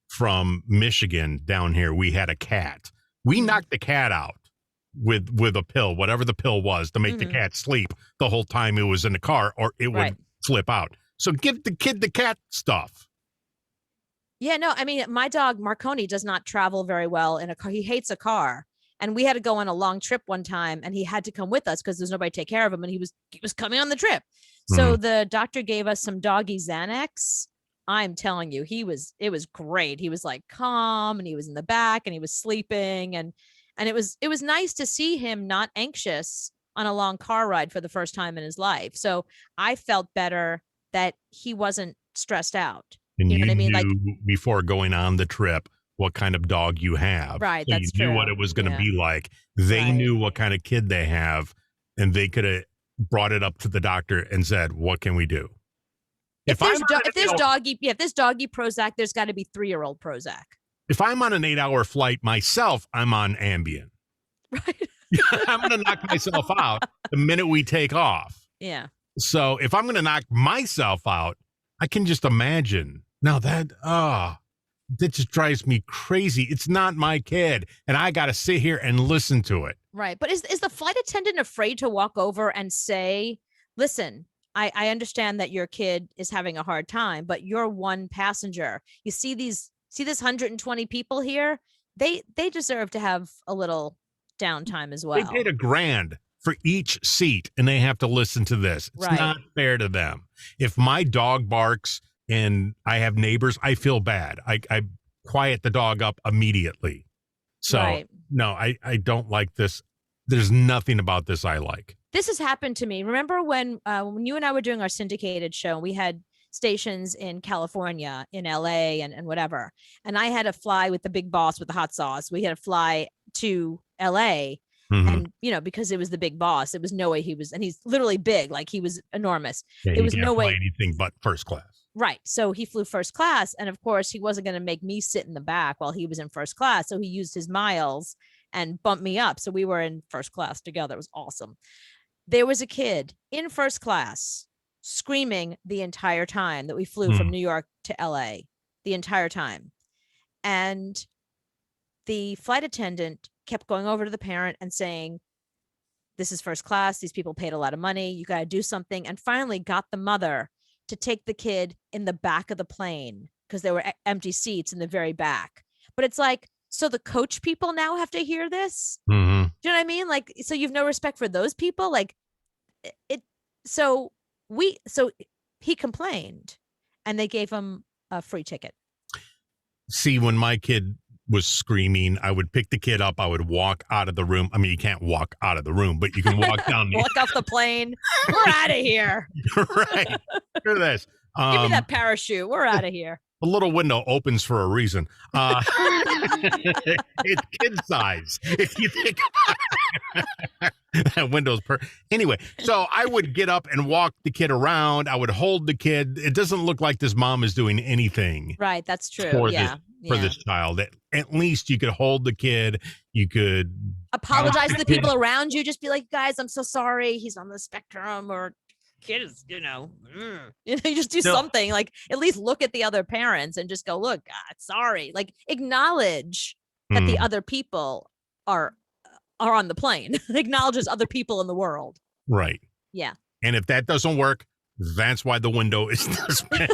B: from Michigan down here, we had a cat. We knocked the cat out with a pill, whatever the pill was, to make the cat sleep the whole time it was in the car, or it would flip out. So give the kid the cat stuff.
A: Yeah, no, I mean, my dog Marconi does not travel very well in a car. He hates a car. And we had to go on a long trip one time, and he had to come with us because there's nobody to take care of him. And he was coming on the trip. So the doctor gave us some doggy Xanax. I'm telling you, it was great. He was like calm, and he was in the back, and he was sleeping. And it was nice to see him not anxious on a long car ride for the first time in his life. So I felt better that he wasn't stressed out.
B: And
A: you know what I mean?
B: knew
A: Like,
B: before going on the trip what kind of dog you have.
A: Right,
B: So
A: that's
B: you knew
A: true.
B: what it was going to
A: Yeah.
B: be like. They
A: Right.
B: knew what kind of kid they have, and they could have brought it up to the doctor and said, what can we do?
A: If there's
B: I'm on
A: if there's doggy Prozac, there's got to be 3-year-old Prozac.
B: if I'm on an 8-hour flight myself, I'm on Ambien.
A: Right.
B: I'm going to knock myself out the minute we take off.
A: Yeah.
B: So if I'm going to knock myself out, I can just imagine. Now that just drives me crazy. It's not my kid, and I got to sit here and listen to it.
A: Right. But is the flight attendant afraid to walk over and say, listen, I understand that your kid is having a hard time, but you're one passenger. You see this 120 people here? They deserve to have a little downtime as well.
B: They paid $1,000 for each seat, and they have to listen to this. It's
A: Right.
B: not fair to them. If my dog barks and I have neighbors, I feel bad. quiet the dog up immediately. So
A: Right.
B: no, I don't like this. There's nothing about this I like.
A: This has happened to me. Remember when you and I were doing our syndicated show, we had stations in California, in LA, and whatever. And I had to fly with the big boss with the hot sauce. We had to fly to LA.
B: Mhm.
A: And, you know, because it was the big boss, it was no way he was, and he's literally big, like he was enormous.
B: Yeah,
A: There
B: you
A: was
B: can't
A: no
B: fly
A: way.
B: anything but first class.
A: Right. So he flew first class. And of course, he wasn't going to make me sit in the back while he was in first class. So he used his miles and bumped me up. So we were in first class together. It was awesome. There was a kid in first class screaming the entire time that we flew from New York to LA, the entire time. And the flight attendant kept going over to the parent and saying, this is first class. These people paid a lot of money. You got to do something. And finally got the mother to take the kid in the back of the plane because there were empty seats in the very back. But it's like, so the coach people now have to hear this?
B: Mm-hmm.
A: Do you know what I mean? Like, so you've no respect for those people? Like it, so he complained and they gave him a free ticket.
B: See, when my kid was screaming, I would pick the kid up. I would walk out of the room. I mean, you can't walk out of the room, but you can walk down.
A: Walk off the plane. We're out of here.
B: Right. Hear this.
A: Give me that parachute. We're out of here.
B: The little window opens for a reason. It's kid size. If you think about it. That window's anyway. So I would get up and walk the kid around. I would hold the kid. It doesn't look like this mom is doing anything.
A: Right. That's true.
B: For
A: this
B: child. At least you could hold the kid. You could
A: apologize to the people around you. Just be like, guys, I'm so sorry. He's on the spectrum, or kid is, you just do something, like at least look at the other parents and just go, look, God, sorry. Like acknowledge that the other people are on the plane. Acknowledges other people in the world.
B: Right.
A: Yeah.
B: And if that doesn't work, that's why the window is this big.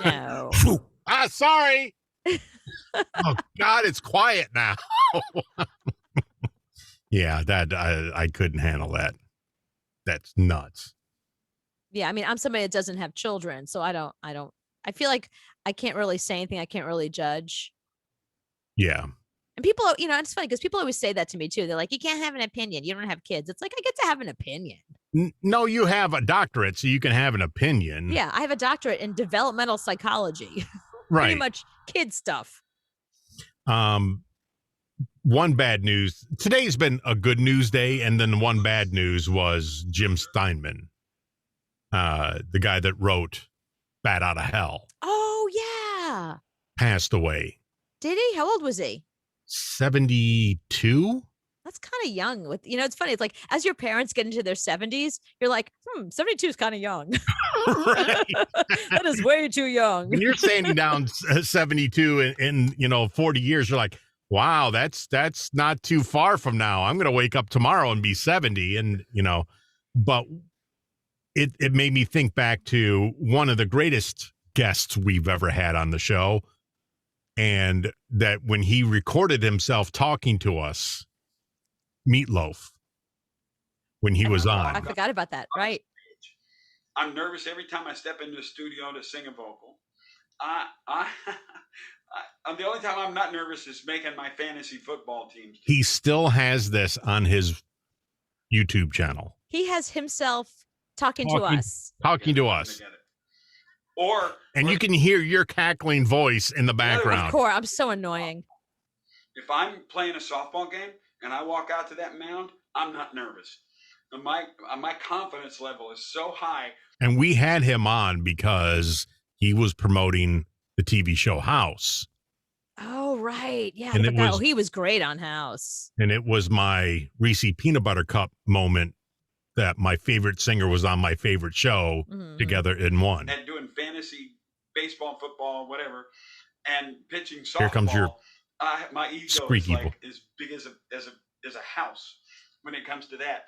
A: No.
B: Sorry. Oh God, it's quiet now. Yeah, that I couldn't handle that. That's nuts.
A: Yeah, I mean, I'm somebody that doesn't have children, so I feel like I can't really say anything. I can't really judge.
B: Yeah.
A: And people, it's funny because people always say that to me too. They're like, you can't have an opinion. You don't have kids. It's like, I get to have an opinion.
B: No, you have a doctorate, so you can have an opinion.
A: Yeah, I have a doctorate in developmental psychology.
B: Right.
A: Pretty much kid stuff.
B: One bad news. Today's been a good news day, and then one bad news was Jim Steinman, the guy that wrote Bat Out of Hell.
A: Oh, yeah.
B: Passed away.
A: Did he? How old was he?
B: 72?
A: That's kind of young. It's funny. It's like as your parents get into their 70s, you're like, 72 is kind of young.
B: Right.
A: That is way too young.
B: When you're standing down 72 in 40 years, you're like, wow, that's not too far from now. I'm going to wake up tomorrow and be 70. And, but it made me think back to one of the greatest guests we've ever had on the show. And that when he recorded himself talking to us, Meatloaf, when he was on.
A: I forgot about that. Right.
F: I'm nervous every time I step into the studio to sing a vocal. I'm the only time I'm not nervous is making my fantasy football teams.
B: He still has this on his YouTube channel.
A: He has himself talking to us.
B: Talking to us.
F: And
B: you can hear your cackling voice in the background.
A: Of course, I'm so annoying.
F: If I'm playing a softball game and I walk out to that mound, I'm not nervous. And my confidence level is so high.
B: And we had him on because he was promoting the TV show House.
A: Oh, right. Yeah.
B: And
A: he was great on House.
B: And it was my Reese Peanut Butter Cup moment that my favorite singer was on my favorite show together in one.
F: And doing fantasy, baseball, football, whatever, and pitching softball.
B: Here comes your
F: my ego
B: squeaky
F: is like as big as a house when it comes to that.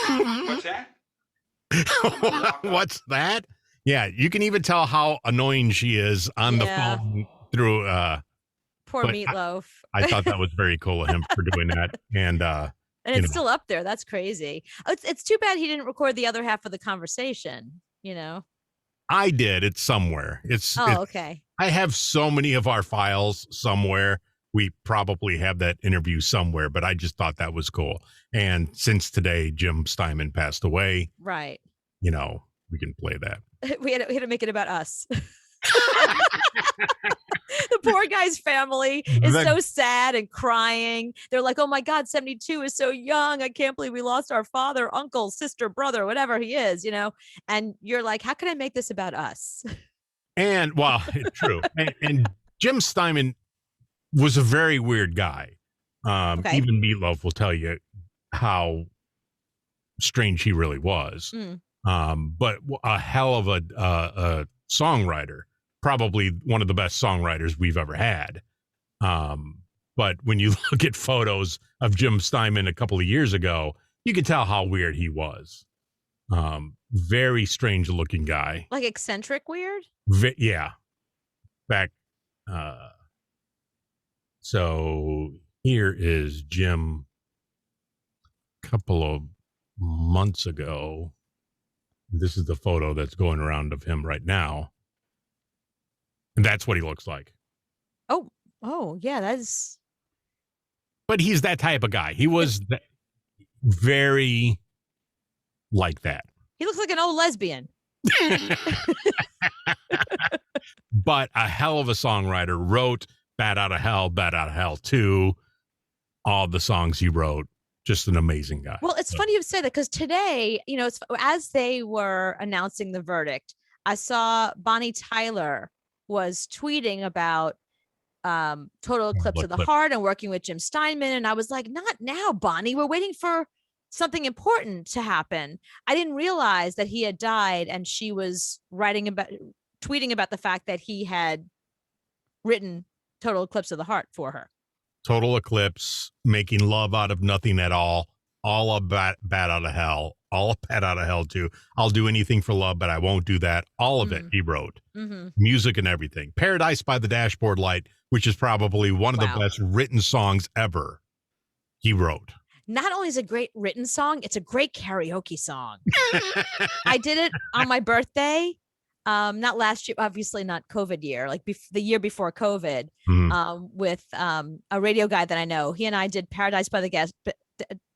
F: What's that?
B: What's that? Yeah, you can even tell how annoying she is on the phone through
A: poor Meatloaf.
B: I thought that was very cool of him for doing that. And
A: it's still up there. That's crazy. It's too bad he didn't record the other half of the conversation,
B: I did. It's somewhere.
A: Oh, okay.
B: I have so many of our files somewhere. We probably have that interview somewhere, but I just thought that was cool. And since today, Jim Steinman passed away,
A: Right.
B: you know, we can play that.
A: We had to make it about us. The poor guy's family is so sad and crying. They're like, oh my God, 72 is so young. I can't believe we lost our father, uncle, sister, brother, whatever he is, you know? And you're like, how can I make this about us?
B: And well, true. And Jim Steinman was a very weird guy.
A: Okay.
B: Even Meatloaf will tell you how strange he really was. But a hell of a songwriter, probably one of the best songwriters we've ever had. But when you look at photos of Jim Steinman a couple of years ago, you can tell how weird he was. Very strange looking guy.
A: Like eccentric weird?
B: Yeah. Back. So here is Jim a couple of months ago. This is the photo that's going around of him right now. And that's what he looks like.
A: Oh, yeah, that's.
B: But he's that type of guy. He was very like that.
A: He looks like an old lesbian.
B: But a hell of a songwriter. Wrote Bat Out of Hell 2, all the songs he wrote. Just an amazing guy.
A: Well, it's funny you say that because today, you know, as they were announcing the verdict, I saw Bonnie Tyler was tweeting about Total Eclipse of the Heart and working with Jim Steinman. And I was like, not now, Bonnie. We're waiting for something important to happen. I didn't realize that he had died, and she was tweeting about the fact that he had written Total Eclipse of the Heart for her.
B: Total Eclipse, Making Love Out of Nothing at All about Bat Out of Hell, all of Bat Out of Hell too. I'll do anything for love, but I won't do that. All of it he wrote, music and everything. Paradise by the Dashboard Light, which is probably one of the best written songs ever. He wrote.
A: Not only is it a great written song, it's a great karaoke song. I did it on my birthday. Not last year, obviously not COVID year, like the year before COVID, with a radio guy that I know. He and I did Paradise by the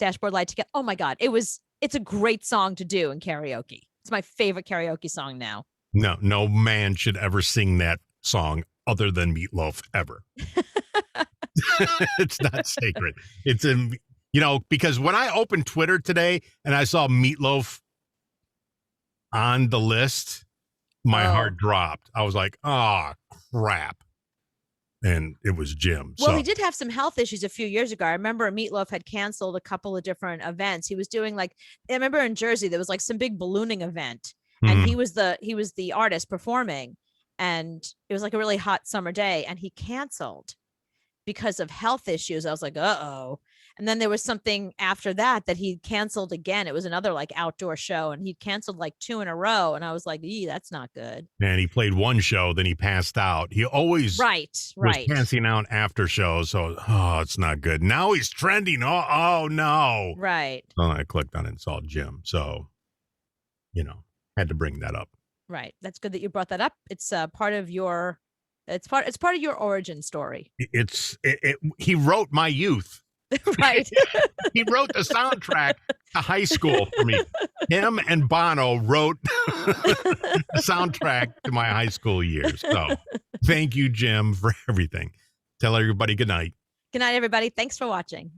A: Dashboard Light together. Oh my God. It's a great song to do in karaoke. It's my favorite karaoke song now.
B: No man should ever sing that song other than Meatloaf ever. It's not sacred. It's because when I opened Twitter today and I saw Meatloaf on the list, my heart dropped. I was like, oh, crap. And it was Jim.
A: Well, he did have some health issues a few years ago. I remember Meatloaf had canceled a couple of different events. He was doing I remember in Jersey, there was like some big ballooning event, and he was the artist performing, and it was like a really hot summer day, and he canceled because of health issues. I was like, uh-oh. And then there was something after that he canceled again. It was another like outdoor show, and he canceled like 2 in a row. And I was like, that's not good.
B: And he played one show, then he passed out. He always was passing out after shows. So, it's not good. Now he's trending. Oh no.
A: Right.
B: So I clicked on Insult Jim. So, had to bring that up.
A: Right. That's good that you brought that up. It's part of your, it's part of your origin story.
B: He wrote my youth.
A: Right.
B: He wrote the soundtrack to high school for me. Him and Bono wrote the soundtrack to my high school years. So thank you, Jim, for everything. Tell everybody good night.
A: Good night, everybody. Thanks for watching.